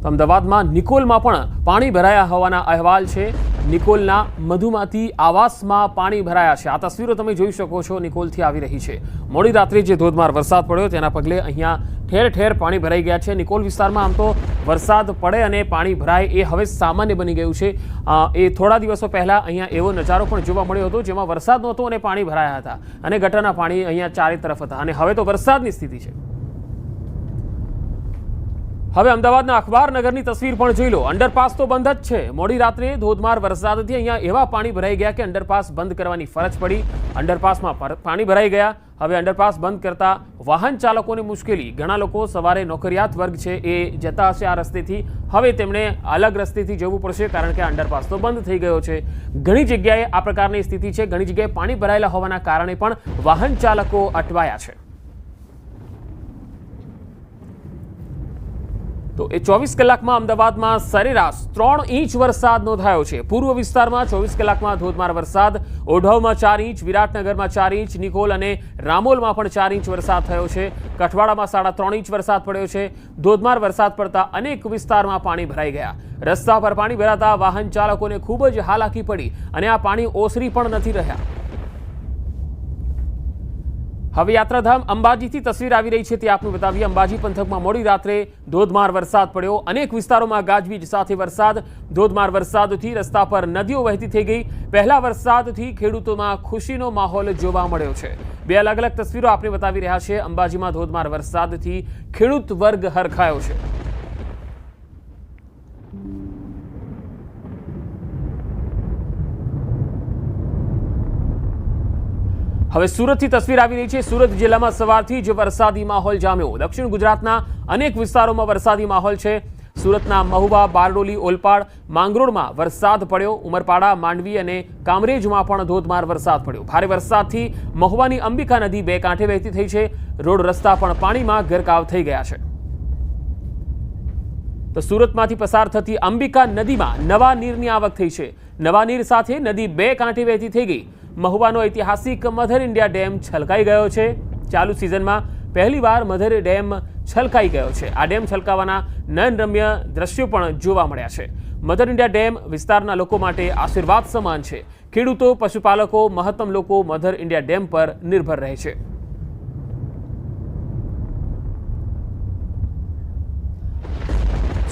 તો અમદાવાદમાં નિકોલમાં પણ પાણી ભરાયા હોવાના અહેવાલ છે। નિકોલના મધુમાતી આવાસમાં પાણી ભરાયા છે। આ તસવીરો તમે જોઈ શકો છો, નિકોલથી આવી રહી છે। મોડી રાત્રે જે ધોધમાર વરસાદ પડ્યો તેના પગલે અહીંયા ઠેર ઠેર પાણી ભરાઈ ગયા છે। નિકોલ વિસ્તારમાં આમ તો વરસાદ પડે અને પાણી ભરાય એ હવે સામાન્ય બની ગયું છે। એ થોડા દિવસો પહેલા અહીંયા એવો નજારો પણ જોવા મળ્યો હતો જેમાં વરસાદ નહોતો અને પાણી ભરાયા હતા અને ગટરના પાણી અહીંયા ચારે તરફ હતા અને હવે તો વરસાદની સ્થિતિ છે। હવે અમદાવાદના અખબારનગરની તસવીર પણ જોઈ લો। અંડરપાસ તો બંધ જ છે। મોડી રાત્રે ધોધમાર વરસાદથી અહીંયા એવા પાણી ભરાઈ ગયા કે અંડરપાસ બંધ કરવાની ફરજ પડી। અંડરપાસમાં પાણી ભરાઈ ગયા। હવે અંડરપાસ બંધ કરતા વાહન ચાલકોને મુશ્કેલી। ઘણા લોકો સવારે નોકરિયાત વર્ગ છે એ જતા હશે આ રસ્તેથી, હવે તેમણે અલગ રસ્તેથી જવું પડશે કારણ કે અંડરપાસ તો બંધ થઈ ગયો છે। ઘણી જગ્યાએ આ પ્રકારની સ્થિતિ છે। ઘણી જગ્યાએ પાણી ભરાયેલા હોવાના કારણે પણ વાહન ચાલકો અટવાયા છે। તો એ 24 કલાકમાં અમદાવાદમાં સરેરાશ 3 ઇંચ વરસાદ નોંધાયો છે। પૂર્વ વિસ્તારમાં 24 કલાકમાં ધોધમાર વરસાદ, ઓઢવમાં 4 ઇંચ, વિરાટનગરમાં 4 ઇંચ, નિકોલ અને રામોલમાં પણ 4 ઇંચ વરસાદ થયો છે। કઠવાડામાં 3.5 ઇંચ વરસાદ પડ્યો છે। ધોધમાર વરસાદ પડતા અનેક વિસ્તારમાં પાણી ભરાઈ ગયા। રસ્તા પર પાણી ભરાતા વાહન ચાલકોને ખૂબ જ હાલાકી પડી અને આ પાણી ઓસરી પણ નથી રહ્યા। હવે યાત્રાધામ અંબાજીથી તસવીર આવી રહી છે તે આપને બતાવીએ। અંબાજી પંથકમાં મોડી રાત્રે ધોધમાર વરસાદ પડ્યો। અનેક વિસ્તારોમાં ગાજવીજ સાથે વરસાદ। ધોધમાર વરસાદથી રસ્તા પર નદીઓ વહેતી થઈ ગઈ। પહેલા વરસાદથી ખેડૂતોમાં ખુશીનો માહોલ જોવા મળ્યો છે। બે અલગ અલગ તસવીરો આપને બતાવી રહ્યા છે। અંબાજીમાં ધોધમાર વરસાદથી ખેડૂત વર્ગ હરખાયો છે। હવે સુરતથી તસવીર આવી રહી છે। સુરત જિલ્લામાં સવારથી જ વરસાદી માહોલ જામ્યો। દક્ષિણ ગુજરાતના અનેક વિસ્તારોમાં વરસાદી માહોલ છે। સુરતના મહુવા, બારડોલી, ઓલપાડ, માંગરોળમાં વરસાદ પડ્યો। ઉમરપાડા, માંડવી અને કામરેજમાં પણ ધોધમાર વરસાદ પડ્યો। ભારે વરસાદથી મહુવાની અંબિકા નદી બે કાંઠે વહેતી થઈ છે। રોડ રસ્તા પણ પાણીમાં ગરકાવ થઈ ગયા છે। તો સુરતમાંથી પસાર થતી અંબિકા નદીમાં નવા નીરની આવક થઈ છે। નવા નીર સાથે નદી બે કાંઠે વહેતી થઈ ગઈ। મહુવાનો ઐતિહાસિક મધર ઇન્ડિયા ડેમ છલકાઈ ગયો છે। ચાલુ સિઝનમાં પહેલીવાર મધર ડેમ છલકાઈ ગયો છે। આ ડેમ છલકાવાના નયનરમ્ય દ્રશ્યો પણ જોવા મળ્યા છે। મધર ઇન્ડિયા ડેમ વિસ્તારના લોકો માટે આશીર્વાદ સમાન છે। ખેડૂતો, પશુપાલકો, મહત્તમ લોકો મધર ઇન્ડિયા ડેમ પર નિર્ભર રહે છે।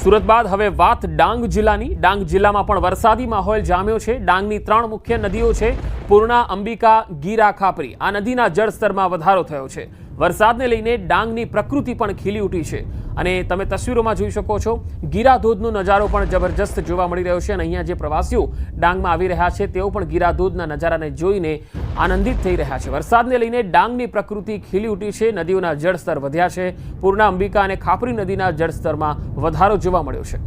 સુરત બાદ હવે વાત ડાંગ જિલ્લાની। ડાંગ જિલ્લામાં પણ વરસાદી માહોલ જામ્યો છે। ડાંગની 3 મુખ્ય નદીઓ છે, પૂર્ણા, અંબિકા, ગીરા, ખાપરી। આ નદીના જળસ્તરમાં વધારો થયો છે। વરસાદને લઈને ડાંગની પ્રકૃતિ પણ ખીલી ઉઠી છે અને તમે તસવીરોમાં જોઈ શકો છો ગીરા ધોધનો નજારો પણ જબરજસ્ત જોવા મળી રહ્યો છે અને અહીંયા જે પ્રવાસીઓ ડાંગમાં આવી રહ્યા છે તેઓ પણ ગીરા ધોધના નજારાને જોઈને આનંદિત થઈ રહ્યા છે। વરસાદને લઈને ડાંગની પ્રકૃતિ ખીલી ઉઠી છે। નદીઓના જળસ્તર વધ્યા છે। પૂર્ણા, અંબિકા અને ખાપરી નદીના જળસ્તરમાં વધારો જોવા મળ્યો છે।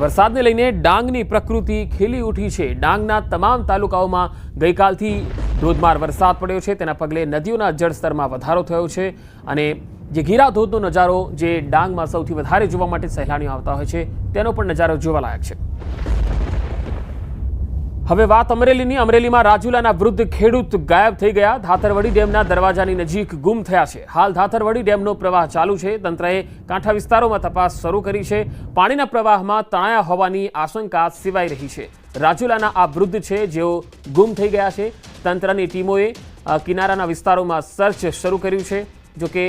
વરસાદને લઈને ડાંગની પ્રકૃતિ ખીલી ઉઠી છે। ડાંગના તમામ તાલુકાઓમાં ગઈકાલથી ધોધમાર વરસાદ પડ્યો છે। તેના પગલે નદીઓના જળસ્તરમાં વધારો થયો છે અને જે ગીરા ધોધનો નજારો જે ડાંગમાં સૌથી વધારે જોવા માટે સહેલાણીઓ આવતા હોય છે તેનો પણ નજારો જોવાલાયક છે। હવે વાત અમરેલીની। અમરેલીમાં રાજુલાના વૃદ્ધ ખેડૂત ગાયબ થઈ ગયા। ધાતરવડી ડેમના દરવાજાની નજીક ગુમ થયા છે। હાલ ધાતરવડી ડેમનો પ્રવાહ ચાલુ છે। તંત્રએ કાંઠા વિસ્તારોમાં તપાસ શરૂ કરી છે। પાણીના પ્રવાહમાં તણાયા હોવાની આશંકા સેવાઈ રહી છે। રાજુલાના આ વૃદ્ધ છે જેઓ ગુમ થઈ ગયા છે। તંત્રની ટીમોએ કિનારાના વિસ્તારોમાં સર્ચ શરૂ કર્યું છે। જોકે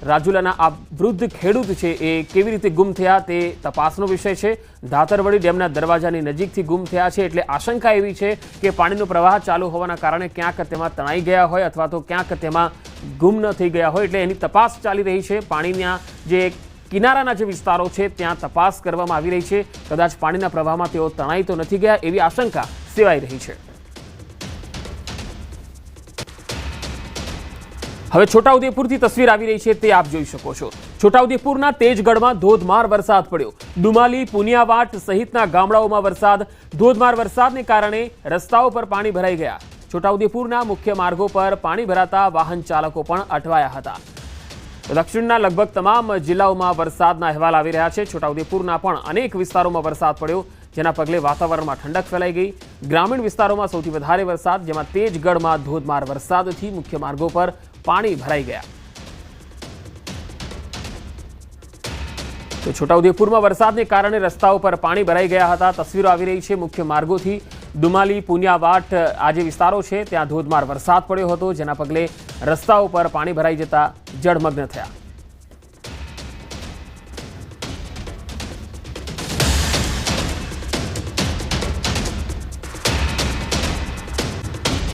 રાજુલાના આ વૃદ્ધ ખેડૂત છે એ કેવી રીતે ગુમ થયા તે તપાસનો વિષય છે। ધાતરવડી ડેમના દરવાજાની નજીકથી ગુમ થયા છે એટલે આશંકા એવી છે કે પાણીનો પ્રવાહ ચાલુ હોવાના કારણે ક્યાંક તેમાં તણાઈ ગયા હોય અથવા તો ક્યાંક તેમાં ગુમ ન થઈ ગયા હોય, એટલે એની તપાસ ચાલી રહી છે। પાણીના જે કિનારાના જે વિસ્તારો છે ત્યાં તપાસ કરવામાં આવી રહી છે। કદાચ પાણીના પ્રવાહમાં તેઓ તણાઈ તો નથી ગયા એવી આશંકા સેવાઈ રહી છે। હવે છોટાઉદેપુરથી તસવીર આવી રહી છે તે આપ જોઈ શકો છો। છોટાઉદેપુરના તેજગઢમાં ધોધમાર વરસાદ પડ્યો। ડુમાલી, પુનિયાવાટ સહિતના ગામડાઓમાં વરસાદ। ધોધમાર વરસાદને કારણે રસ્તાઓ પર પાણી ભરાઈ ગયા। છોટાઉદેપુરના મુખ્ય માર્ગો પર પાણી ભરાતા વાહન ચાલકો પણ અટવાયા હતા। દક્ષિણના લગભગ તમામ જિલ્લાઓમાં વરસાદના અહેવાલ આવી રહ્યા છે। છોટાઉદેપુરના પણ અનેક વિસ્તારોમાં વરસાદ પડ્યો જેના પગલે વાતાવરણમાં ઠંડક ફેલાઈ ગઈ। ગ્રામીણ વિસ્તારોમાં સૌથી વધારે વરસાદ, જેમાં તેજગઢમાં ધોધમાર વરસાદથી મુખ્ય માર્ગો પર પાણી ભરાઈ ગયા। તો છોટાઉદેપુરમાં વરસાદને કારણે રસ્તાઓ પર પાણી ભરાઈ ગયા હતા। તસવીરો આવી રહી છે મુખ્ય માર્ગોથી। દુમાલી, પુનિયાવાટ આ જે વિસ્તારો છે ત્યાં ધોધમાર વરસાદ પડ્યો હતો, જેના પગલે રસ્તાઓ પર પાણી ભરાઈ જતા જળમગ્ન થયા।